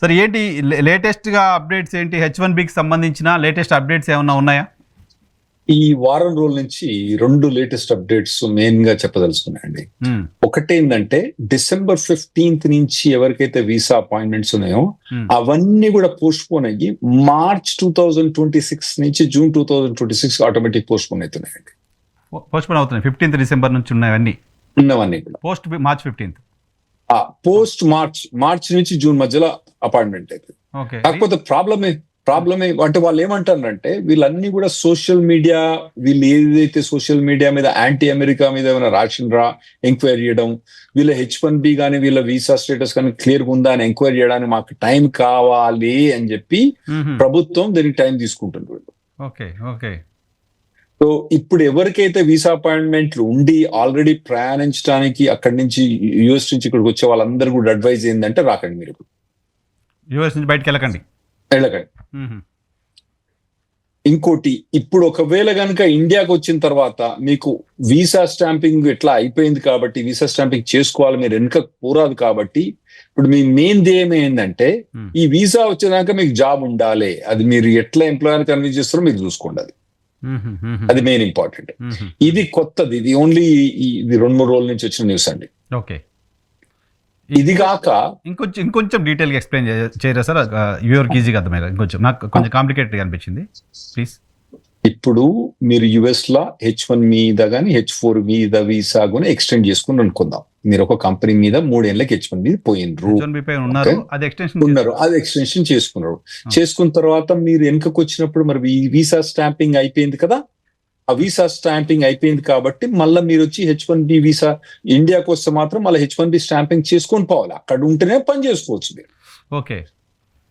సరే ఏంటి లేటెస్ట్గా అప్డేట్స్ ఏంటి? H1Bకి సంబంధించిన లేటెస్ట్ అప్డేట్స్ ఏమన్నా ఉన్నాయా? ఈ వారం రోజుల నుంచి 2 లేటెస్ట్ అప్డేట్స్ మెయిన్ గా చెప్పదలుచుకున్నాయండి. ఒకటేంటంటే December 15th నుంచి ఎవరికైతే వీసా అపాయింట్మెంట్స్ ఉన్నాయో అవన్నీ కూడా పోస్ట్ పోన్ అయ్యి March 2026 నుంచి June 2026 ఆటోమేటిక్ పోస్ట్ పోన్ అవుతున్నాయండి. పోస్ట్ పోన్ అవుతున్నాయి. 15th December నుంచి ఉన్నవన్నీ కూడా పోస్ట్ March 15th. పోస్ట్ మార్చ్ నుంచి జూన్ మధ్యలో అపాయింట్మెంట్ అవుతుంది. కాకపోతే ప్రాబ్లమే అంటే వాళ్ళు ఏమంటారంటే వీళ్ళన్నీ కూడా సోషల్ మీడియా, వీళ్ళు ఏదైతే సోషల్ మీడియా మీద యాంటీ అమెరికా మీద ఏమైనా రాసిండ్రా ఎంక్వైరీ చేయడం, వీళ్ళ H1B కానీ వీళ్ళ వీసా స్టేటస్ కానీ క్లియర్గా ఉందా అని ఎంక్వైరీ చేయడానికి మాకు టైం కావాలి అని చెప్పి ప్రభుత్వం దీనికి టైం తీసుకుంటుంది. సో ఇప్పుడు ఎవరికైతే వీసా అపాయింట్మెంట్లు ఉండి ఆల్రెడీ ప్రయాణించడానికి అక్కడి నుంచి యుఎస్ నుంచి ఇక్కడికి వచ్చే వాళ్ళందరూ కూడా అడ్వైజ్ ఏంటంటే రాకండి, మీరు యుఎస్ నుంచి బయటకు వెళ్ళకండి. ఇంకోటి, ఇప్పుడు ఒకవేళ కనుక ఇండియాకి వచ్చిన తర్వాత మీకు వీసా స్టాంపింగ్ ఎట్లా అయిపోయింది కాబట్టి వీసా స్టాంపింగ్ చేసుకోవాలి, మీరు వెనుక పోరాదు కాబట్టి ఇప్పుడు మీ మెయిన్ ధ్యేయం ఏంటంటే ఈ వీసా వచ్చేదాకా మీకు జాబ్ ఉండాలి. అది మీరు ఎట్లా ఎంప్లాయర్ కన్విన్స్ చేస్తారో మీరు చూసుకోండి. అది మెయిన్ ఇంపార్టెంట్. ఇది కొత్తది, ఇది ఓన్లీ ఇది 2-3 రోజుల నుంచి వచ్చిన న్యూస్ అండి. ఓకే, ఇది కాక ఇంకొంచెం డీటెయిల్ గా ఎక్స్ప్లెయిన్ చేయరా సార్? యూఆర్కి ఈజీగా అర్థమయ్యేలా. ఇంకొంచెం నాకు కొంచెం కాంప్లికేటెడ్ అనిపించింది, ప్లీజ్. ఇప్పుడు మీరు యుఎస్ లో H1 మీద కానీ H4 మీద వీసా కూడా ఎక్స్టెండ్ చేసుకుని అనుకుందాం. మీరు ఒక కంపెనీ మీద 3 ఏళ్ళకి H1 మీద పోయినరు, అది ఎక్స్టెన్షన్ చేసుకున్నారు. చేసుకున్న తర్వాత మీరు వెనుకకు వచ్చినప్పుడు మరి వీసా స్టాంపింగ్ అయిపోయింది కదా, ఆ వీసా స్టాంపింగ్ అయిపోయింది కాబట్టి మళ్ళీ మీరు వచ్చి H1B వీసా ఇండియాకి వస్తే మాత్రం మళ్ళీ H1B స్టాంపింగ్ చేసుకొని పోవాలి. అక్కడ ఉంటేనే పని చేసుకోవచ్చు మీరు. ఓకే,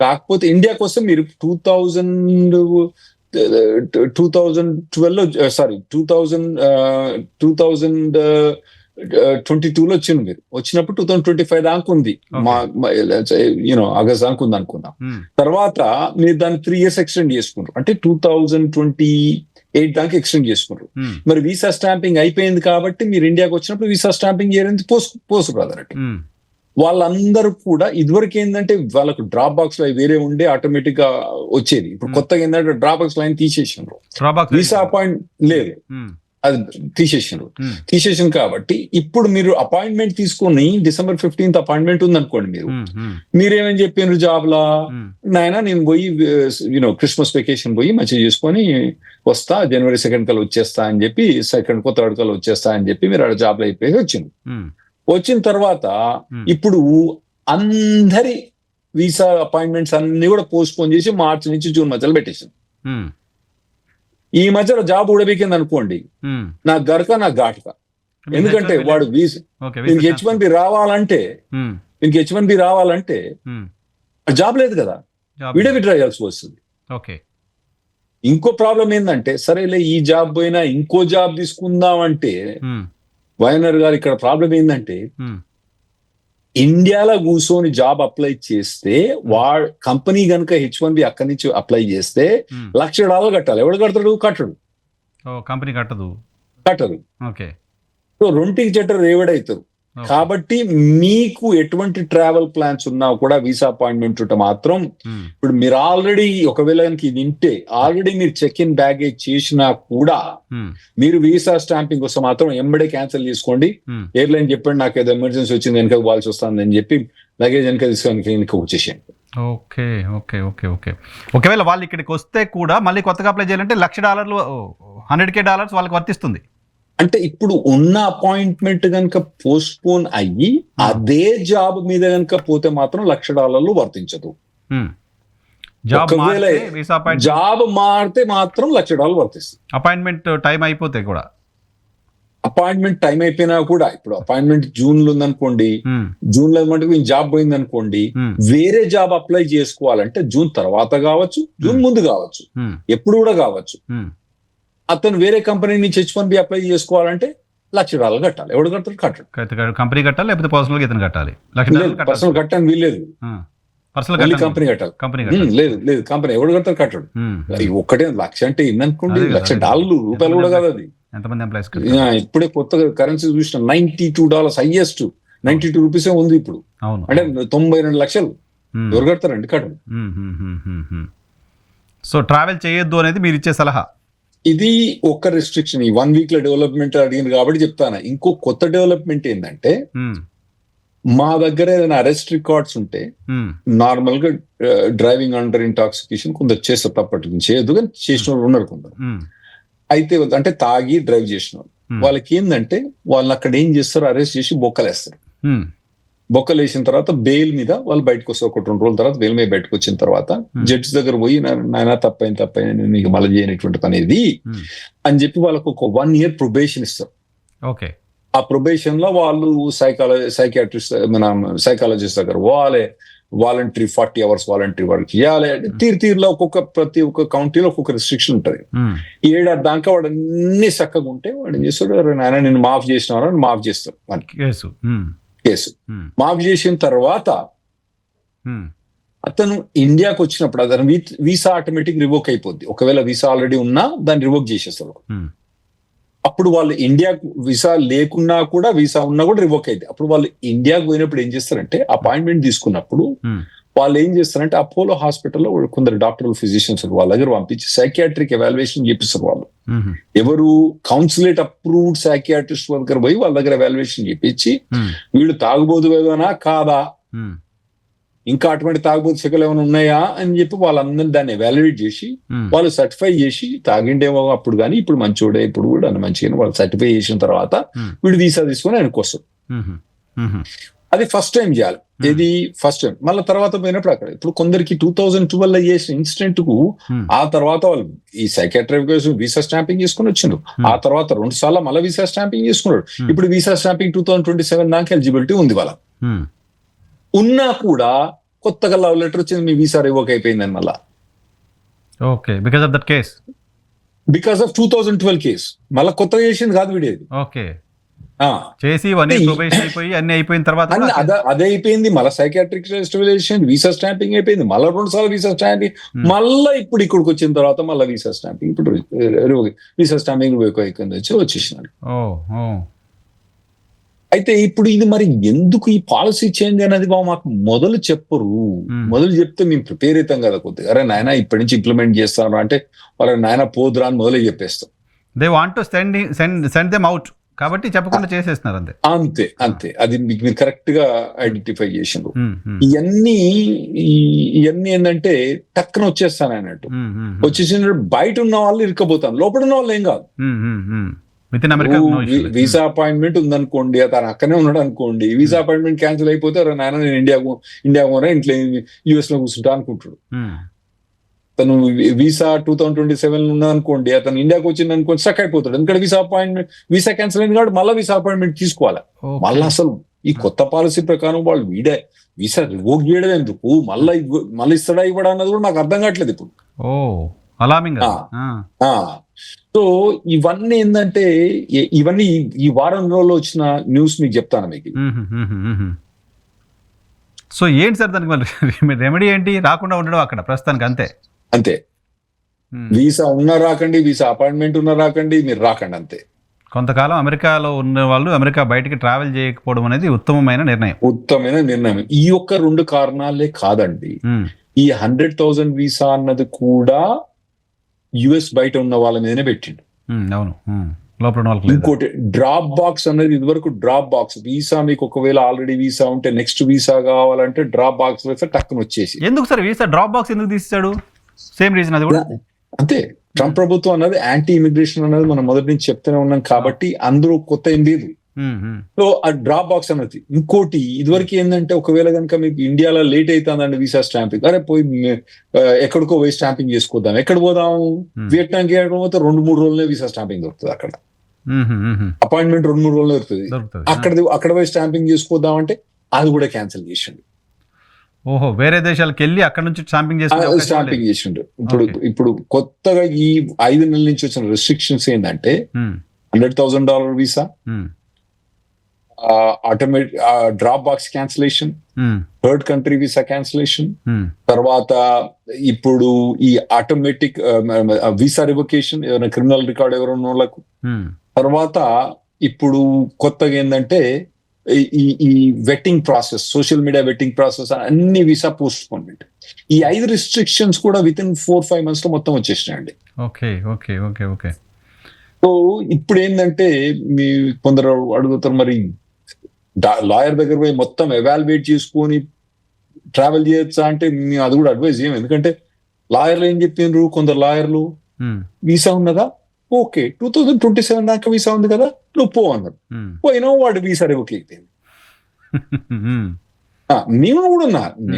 కాకపోతే ఇండియాకి వస్తే మీరు 2022లో వచ్చింది. మీరు వచ్చినప్పుడు 2025 దాకా ఉంది, ఆగస్ట్ దాకా ఉంది అనుకున్నాం. తర్వాత మీరు దాన్ని 3 years ఎక్స్టెండ్ చేసుకున్నారు, అంటే 2028 దాకా ఎక్స్టెండ్ చేసుకున్నారు. మరి వీసా స్టాంపింగ్ అయిపోయింది కాబట్టి మీరు ఇండియాకి వచ్చినప్పుడు వీసా స్టాంపింగ్ చేయడానికి పోస్ట్ అన్నట్టు. వాళ్ళందరూ కూడా ఇదివరకు ఏంటంటే వాళ్ళకు డ్రాప్ బాక్స్ లో వేరే ఉండే ఆటోమేటిక్ గా వచ్చేది. ఇప్పుడు కొత్తగా ఏంటంటే డ్రాప్ బాక్స్ లైన్ తీసేసినారు, వీసా అపాయింట్ లేదు, అది తీసేసాను కాబట్టి ఇప్పుడు మీరు అపాయింట్మెంట్ తీసుకొని December 15th అపాయింట్మెంట్ ఉంది అనుకోండి, మీరేమని చెప్పినారు జాబ్ లా, నాయనా నేను పోయి క్రిస్మస్ వెకేషన్ పోయి మంచిగా చేసుకొని వస్తా, January 2nd కల్లా వచ్చేస్తా అని చెప్పి, 2nd కో 3rd కల్లా వచ్చేస్తా అని చెప్పి మీరు ఆడ జాబ్ లో అయిపోయి వచ్చిన తర్వాత ఇప్పుడు అందరి వీసా అపాయింట్మెంట్స్ అన్ని కూడా పోస్ట్ పోన్ చేసి మార్చి నుంచి జూన్ మధ్యలో పెట్టేసింది. ఈ మధ్యలో జాబ్ ఊడబెక్కింది అనుకోండి, నా గరక నా ఘాటుక. ఎందుకంటే వాడు దీనికి H1B రావాలంటే జాబ్ లేదు కదా, వీడే విత్డ్రా చేయాల్సి వస్తుంది. ఇంకో ప్రాబ్లం ఏంటంటే సరేలే ఈ జాబ్ పోయినా ఇంకో జాబ్ తీసుకుందాం అంటే వైఎన్ఆర్ గారు ఇక్కడ ప్రాబ్లం ఏంటంటే ఇండియాలో కూర్చొని జాబ్ అప్లై చేస్తే కంపెనీ కనుక H1B అక్కడి నుంచి అప్లై చేస్తే $1,00,000 కట్టాలి. ఎవడు కడతాడు? కంపెనీ కట్టదు. సో రెంటికి చెట్టర్ రేవడవుతారు. కాబట్టి మీకు ఎటువంటి ట్రావెల్ ప్లాన్స్ ఉన్నా కూడా వీసా అపాయింట్మెంట్ ఉంటే మాత్రం ఇప్పుడు మీరు ఆల్రెడీ ఒకవేళ వింటే ఆల్రెడీ మీరు చెక్ ఇన్ బ్యాగేజ్ చేసినా కూడా మీరు వీసా స్టాంపింగ్ కోసం మాత్రం ఎంబడే క్యాన్సిల్ చేసుకోండి. ఎయిర్లైన్ చెప్పండి నాకు ఏదో ఎమర్జెన్సీ వచ్చింది వెనక పోవాల్సి వస్తుంది అని చెప్పి లగేజ్ వెనక తీసుకొని వచ్చేసేయండి. ఒకవేళ వాళ్ళు ఇక్కడికి వస్తే కూడా మళ్ళీ కొత్తగా అప్లై చేయాలంటే $1,00,000 $100,000 వాళ్ళకి వర్తిస్తుంది. అంటే ఇప్పుడు ఉన్న అపాయింట్మెంట్ కనుక పోస్ట్ పోన్ అయ్యి అదే జాబ్ మీద కనుక పోతే మాత్రం $1,00,000 వర్తించదు. జాబ్ మారితే మాత్రం $1,00,000 వర్తిస్తుంది. అపాయింట్మెంట్ టైం అయిపోతే కూడా, అపాయింట్మెంట్ టైం అయిపోయినా కూడా, ఇప్పుడు అపాయింట్మెంట్ జూన్ లో ఉందనుకోండి, జూన్ లో మటుకు జాబ్ పోయింది అనుకోండి, వేరే జాబ్ అప్లై చేసుకోవాలంటే జూన్ తర్వాత కావచ్చు, జూన్ ముందు కావచ్చు, ఎప్పుడు కూడా కావచ్చు. అతను వేరే కంపెనీ నుంచి H1B అప్లై చేసుకోవాలంటే $1,00,000 కట్టాలి. ఎవడు కడతాడు? కంపెనీ కట్టాలి, లేకపోతే పర్సనల్ గా ఇతను కట్టాలి. పర్సనల్ కట్టని వీల్లేదు, కంపెనీ కట్టాలి. లేదు కంపెనీ ఎవడు కడతాడు? కట్టాడు. ఒక్కటే $1,00,000 అంటే ఏందనుకోండి, $1,00,000 కూడా కాదు అది. ఎంతమంది ఎంప్లాయీస్? ఇప్పుడే కొత్తగా కరెన్సీ చూసిన $92 హైయెస్ట్, 92 రూపీసే ఉంది ఇప్పుడు. అంటే 92 లక్షలు ఎవరు కడతారండి? కట్టరు. సో ట్రావెల్ చేయొద్దు అనేది మీరు ఇచ్చే సలహా. ఇది ఒక రెస్ట్రిక్షన్. ఈ 1 week లో డెవలప్మెంట్ అడిగింది కాబట్టి చెప్తాను. ఇంకో కొత్త డెవలప్మెంట్ ఏంటంటే, మా దగ్గర ఏదైనా అరెస్ట్ రికార్డ్స్ ఉంటే నార్మల్ గా డ్రైవింగ్ అండర్ ఇంటాక్సికేషన్ కొందరు చేస్తారు, తప్పటి చేయొద్దు, కానీ చేసిన వాళ్ళు ఉన్నారు కొందరు. అయితే అంటే తాగి డ్రైవ్ చేసిన వాళ్ళకి ఏంటంటే, వాళ్ళని అక్కడ ఏం చేస్తారు, అరెస్ట్ చేసి బొక్కలేస్తారు. బొక్కలు వేసిన తర్వాత బెయిల్ మీద వాళ్ళు బయటకు వస్తారు. 1-2 రోజుల తర్వాత బెయిల్ మీద బయటకు వచ్చిన తర్వాత జడ్జి దగ్గర పోయి, నాయన తప్పైంది నేను మీకు మళ్ళీ చేయనటువంటి పని ఇది అని చెప్పి వాళ్ళకు ఒక 1 year ప్రొబేషన్ ఇస్తారు. ఓకే. ఆ ప్రొబేషన్ లో వాళ్ళు సైకాట్రిస్ట్, మన సైకాలజిస్ట్ దగ్గర పోవాలి, వాలంటరీ 40 hours వాలంటరీ వర్క్ చేయాలి. తీరులో ప్రతి ఒక్క కౌంటీలో ఒక్కొక్క రెస్ట్రిక్షన్ ఉంటుంది. 7 దాకా వాడు అన్ని చక్కగా ఉంటే వాడు ఏం చేస్తాడు, నాయన నేను మాఫ్ చేసినారా అని మాఫ్ చేస్తాడు. కేసు మాఫ్ చేసిన తర్వాత అతను ఇండియాకి వచ్చినప్పుడు అతను వీసా ఆటోమేటిక్ రివోక్ అయిపోద్ది. ఒకవేళ వీసా ఆల్రెడీ ఉన్నా దాన్ని రివోక్ చేసేస్తారు. అప్పుడు వాళ్ళు ఇండియాకు వీసా లేకున్నా కూడా, వీసా ఉన్నా కూడా రివోక్ అయితే, అప్పుడు వాళ్ళు ఇండియాకు పోయినప్పుడు ఏం చేస్తారంటే, అపాయింట్మెంట్ తీసుకున్నప్పుడు వాళ్ళు ఏం చేస్తారంటే, అపోలో హాస్పిటల్లో కొందరు డాక్టర్లు, ఫిజిషియన్స్ వాళ్ళ దగ్గర పంపించి సైకియాట్రిక్ ఎవాల్యుయేషన్ చేపిస్తారు. వాళ్ళు ఎవరు కౌన్సిలేట్ అప్రూవ్డ్ సైకియాట్రిస్ట్ దగ్గర పోయి వాళ్ళ దగ్గర ఎవాల్యుయేషన్ చేపించి, వీళ్ళు తాగుబోతు ఏదైనా కాదా, ఇంకా అటువంటి తాగుబోతు శకలు ఏమైనా ఉన్నాయా అని చెప్పి వాళ్ళందరినీ దాన్ని ఎవాల్యుయేట్ చేసి వాళ్ళు సర్టిఫై చేసి, తాగిండేమో అప్పుడు కానీ ఇప్పుడు మంచోడే, ఇప్పుడు కూడా మంచిగా వాళ్ళు సర్టిఫై చేసిన తర్వాత వీడు వీసా తీసుకొని ఆయనకు వస్తాడు. అది ఫస్ట్ టైం చేయాలి. ఇది ఫస్ట్ టైం. మళ్ళీ తర్వాత పోయినప్పుడు అక్కడ ఇప్పుడు కొందరికి 2012 చేసిన ఇన్సిడెంట్ కు ఆ తర్వాత వాళ్ళు ఈ సైకాట్రిక్ వీసా స్టాంపింగ్ చేసుకుని వచ్చిండ్రు. ఆ తర్వాత 2 సార్లు మళ్ళీ వీసా స్టాంపింగ్ చేసుకున్నాడు. ఇప్పుడు వీసా స్టాంపింగ్ 2027 దాకా ఎలిజిబిలిటీ ఉంది వాళ్ళ. ఉన్నా కూడా కొత్తగా లవ్ లెటర్ వచ్చింది, మీ వీసా రివోక్ అయిపోయిందని మళ్ళా. Okay, because of that case, because of 2012 case. మళ్ళీ కొత్తగా చేసింది కాదు వీడేది. ఓకే, చేసి అయిపోయి అన్ని అయిపోయిన తర్వాత అదే అయిపోయింది. మళ్ళీ సైకాట్రిక్ స్టిమ్యులేషన్, వీసా స్టాంపింగ్ అయిపోయింది, మళ్ళీ 2 సార్లు వీసా స్టాంపింగ్, మళ్ళీ ఇప్పుడు ఇక్కడికి వచ్చిన తర్వాత మళ్ళీ వీసా స్టాంపింగ్, ఇప్పుడు వీసా స్టాంపింగ్ వచ్చేసినాడు. అయితే ఇప్పుడు ఇది మరి ఎందుకు ఈ పాలసీ చేంజ్ అనేది మాకు మొదలు చెప్పరు. మొదలు చెప్తే మేము ప్రిపేర్ అవుతాం కదా కొద్దిగా, అరే నాయన ఇప్పటి నుంచి ఇంప్లిమెంట్ చేస్తాను అంటే వాళ్ళ నాయన పోదురా అని మొదలే చెప్పేస్తాం. They want to send them out కాబట్టి చెప్పకుండా చేసేస్తున్నారు. అంతే అది మీరు కరెక్ట్ గా ఐడెంటిఫై చేసిండ్రు. ఇవన్నీ ఏంటంటే టక్కన వచ్చేస్తాను అన్నట్టు. వచ్చేసిన బయట ఉన్న వాళ్ళు ఇరుక్కపోతాను, లోపల ఉన్న వాళ్ళు ఏం కాదు. వీసా అపాయింట్మెంట్ ఉందనుకోండి, అతను అక్కనే ఉన్నాడు అనుకోండి, వీసా అపాయింట్మెంట్ క్యాన్సిల్ అయిపోతే నాయన నేను ఇండియా పోనా, ఇంట్లో యుఎస్ లో కూర్చుంటా అనుకుంటాడు. తను వీసా 2027 ఉన్నదనుకోండి, అతను ఇండియాకి వచ్చింది అనుకోండి, స్టక్ అయిపోతాడు. ఎందుకంటే వీసా క్యాన్సిల్ అయింది కాబట్టి మళ్ళీ వీసా అపాయింట్మెంట్ తీసుకోవాలి. మళ్ళీ అసలు ఈ కొత్త పాలసీ ప్రకారం వాళ్ళు వీసా రివోక్ చేయడం ఎందుకు, మళ్ళీ ఇస్తాడా ఇవ్వడా అన్నది కూడా నాకు అర్థం కావట్లేదు ఇప్పుడు. సో ఇవన్నీ ఏంటంటే, ఇవన్నీ ఈ వారం రోజుల్లో వచ్చిన న్యూస్ మీకు చెప్తాను మీకు. సో ఏంటి సార్ దానికి రెమెడీ ఏంటి? రాకుండా ఉండడం అక్కడ ప్రస్తుతానికి అంతే. వీసా ఉన్నా రాకండి, వీసా అపాయింట్మెంట్ ఉన్నా రాకండి, మీరు రాకండి అంతే. కొంతకాలం అమెరికాలో ఉన్న వాళ్ళు అమెరికా బయటికి ట్రావెల్ చేయకపోవడం అనేది ఉత్తమమైన నిర్ణయం. ఈ యొక్క 2 కారణాలే కాదండి. ఈ 100,000 వీసా అన్నది కూడా యుఎస్ బయట ఉన్న వాళ్ళ మీదనే పెట్టిండు. అవును, లోపల. ఇంకోటి డ్రాప్ బాక్స్ అనేది, ఇదివరకు డ్రాప్ బాక్స్ వీసా మీకు ఒకవేళ ఆల్రెడీ వీసా ఉంటే నెక్స్ట్ వీసా కావాలంటే డ్రాప్ బాక్స్ వేస్తే టక్కున వచ్చేసి. ఎందుకు సార్ వీసా డ్రాప్ బాక్స్ ఎందుకు తీసాడు? సేమ్ రీజన్ అది కూడా అంతే. ట్రంప్ ప్రభుత్వం అన్నది యాంటీ ఇమిగ్రేషన్ అనేది మనం మొదటి నుంచి చెప్తూనే ఉన్నాం కాబట్టి అందరూ కొత్త ఏం లేదు. సో ఆ డ్రాప్ బాక్స్ అన్నది. ఇంకోటి ఇదివరకు ఏంటంటే, ఒకవేళ కనుక మీకు ఇండియాలో లేట్ అవుతుందండి వీసా స్టాంపింగ్, అరే పోయి ఎక్కడికో పోయి స్టాంపింగ్ చేసుకోద్దాం, ఎక్కడ పోదాం, వియట్నాంకి పోతే 2-3 రోజులనే వీసా స్టాంపింగ్ దొరుకుతుంది. అక్కడ అపాయింట్మెంట్ 2-3 రోజులు దొరుకుతుంది. అక్కడ పోయి స్టాంపింగ్ చేసుకోద్దాం అంటే అది కూడా క్యాన్సిల్ చేసిండు. ఓహో, వేరే దేశాలకు వెళ్ళి అక్కడ నుంచి స్టాంపింగ్ చేసిండు. ఇప్పుడు కొత్తగా ఈ 5 నెలల నుంచి వచ్చిన రెస్ట్రిక్షన్స్ ఏంటంటే, $100,000 visa, automatic drop box cancellation, third country visa cancellation, తర్వాత ఇప్పుడు ఈ ఆటోమేటిక్ వీసా రివొకేషన్, ఏమైనా క్రిమినల్ రికార్డ్ ఎవరైనా వాళ్ళకు, తర్వాత ఇప్పుడు కొత్తగా ఏంటంటే ఈ vetting process, social media vetting process, అన్ని వీసా పోస్ట్పోన్మెంట్. ఈ 5 రిస్ట్రిక్షన్స్ కూడా విత్ ఇన్ 4-5 months లో మొత్తం వచ్చేసినాయండి. Okay okay okay okay. So ఇప్పుడు ఏంటంటే మీ కొందరు అడుగుతారు, మరి లాయర్ దగ్గర పోయి మొత్తం ఎవాల్యుయేట్ చేసుకొని ట్రావెల్ చేయొచ్చా అంటే మేము అది కూడా అడ్వైజ్ చేయం. ఎందుకంటే లాయర్లు ఏం చెప్పినారు, కొందరు లాయర్లు వీసా ఉన్నదా, ఓకే 2027 దాకా వీసా ఉంది కదా నువ్వు పో అన్నారు. పోయినా వాడు వీసా రివోక్ అయిపోయింది. నేను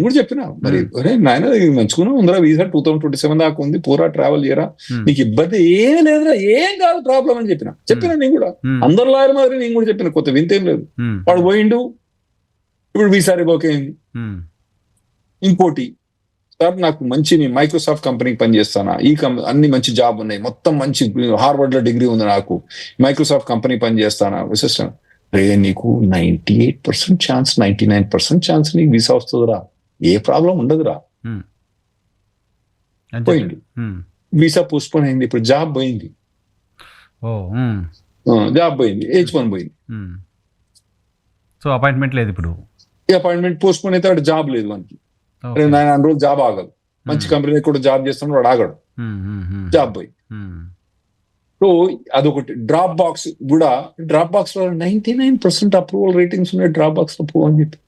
కూడా చెప్పినా, మరి నాయన మంచుకున్నా ఉందిరా వీసా 2027 దాకా ఉంది, పూరా ట్రావెల్ చేయరా, నీకు ఇబ్బంది ఏమీ లేదురా, ఏం కాదు ప్రాబ్లం అని చెప్పిన నేను కూడా. అందరు లాయర్ మాదిరి నేను కూడా చెప్పిన, కొత్త వింతేం లేదు. వాడు పోయిండు, ఇప్పుడు వీసా రివోక్ అయింది. ఇంకోటి, సార్ నాకు మంచి మైక్రోసాఫ్ట్ కంపెనీకి పనిచేస్తానా, అన్ని మంచి జాబ్ ఉన్నాయి, మొత్తం మంచి హార్వర్డ్ లో డిగ్రీ ఉంది, నాకు మైక్రోసాఫ్ట్ కంపెనీ పనిచేస్తానా, విశిష్టం రే నీకు 98% ఛాన్స్ 99% ఛాన్స్ నీకు వీసా వస్తుందిరా, ఏ ప్రాబ్లం ఉండదురా. పోయింది, వీసా పోస్ట్పోన్ అయింది, ఇప్పుడు జాబ్ పోయింది, జాబ్ పోయింది, H1 పోయింది. సో అపాయింట్మెంట్ లేదు, ఇప్పుడు ఈ అపాయింట్మెంట్ పోస్ట్పోన్ అయితే వాడు జాబ్ లేదు మనకి. నేను అన్ని రోజులు జాబ్ ఆగదు, మంచి కంపెనీ కూడా జాబ్ చేస్తున్నాడు, వాడు ఆగడు, జాబ్ పోయి. సో అదొకటి. డ్రాప్ బాక్స్ కూడా, డ్రాప్ బాక్స్ లో 99% అప్రూవల్ రేటింగ్స్ ఉన్నాయి, డ్రాప్ బాక్స్ లో అని చెప్పి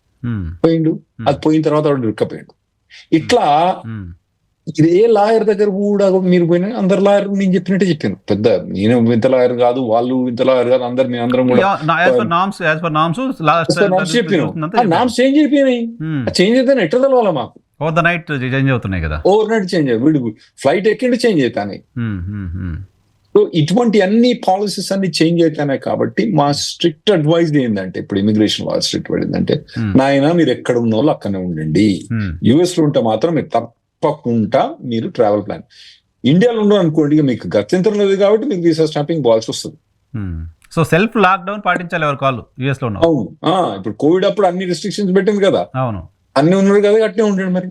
పోయిండు. అది పోయిన తర్వాత వాడు ఇరుక్కపోయాడు. ఇట్లా ఇది ఏ లాయర్ దగ్గర కూడా మీరు పోయినా, అందరు లాయర్ నేను చెప్పినట్టే చెప్పాను, పెద్ద నేను ఇంత లాయర్ కాదు, వాళ్ళు ఇంత లాయర్ కాదు, అందరు అందరం కూడా నామ్స్ చేంజ్ అయిపోయినాయి. చేంజ్ అయితే ఎట్లా తెలవాలా మాకు, ఓవర్ ద నైట్ చేంజ్ అవుతున్నాయి కదా, ఓవర్ నైట్ చేంజ్ అయ్యి వీడు ఫ్లైట్ ఎక్కిండి చేంజ్ అవుతాయి. సో ఇటువంటి అన్ని పాలసీస్ అన్ని చేంజ్ అవుతున్నాయి. కాబట్టి మా స్ట్రిక్ట్ అడ్వైజ్ ఏంటంటే, ఇప్పుడు ఇమిగ్రేషన్ వాళ్ళు స్ట్రిక్ట్ పడిందంటే, నాయన మీరు ఎక్కడ ఉన్న వాళ్ళు అక్కడనే ఉండండి, యుఎస్ లో ఉంటే మాత్రం మీరు తప్పకుండా మీరు ట్రావెల్ ప్లాన్. ఇండియాలో ఉండవు అనుకోండి, మీకు గత్యంతరం లేదు కాబట్టి మీకు వీసా స్టాంపింగ్ పోవాల్సి వస్తుంది. సో సెల్ఫ్ లాక్డౌన్ పాటించాలి ఎవరు కాళ్ళు యుఎస్ లో. అవును, ఇప్పుడు కోవిడ్ అప్పుడు అన్ని రెస్ట్రిక్షన్స్ పెట్టింది కదా, అవును, అన్ని ఉన్నారు కదా, అట్నే ఉండండి మరి.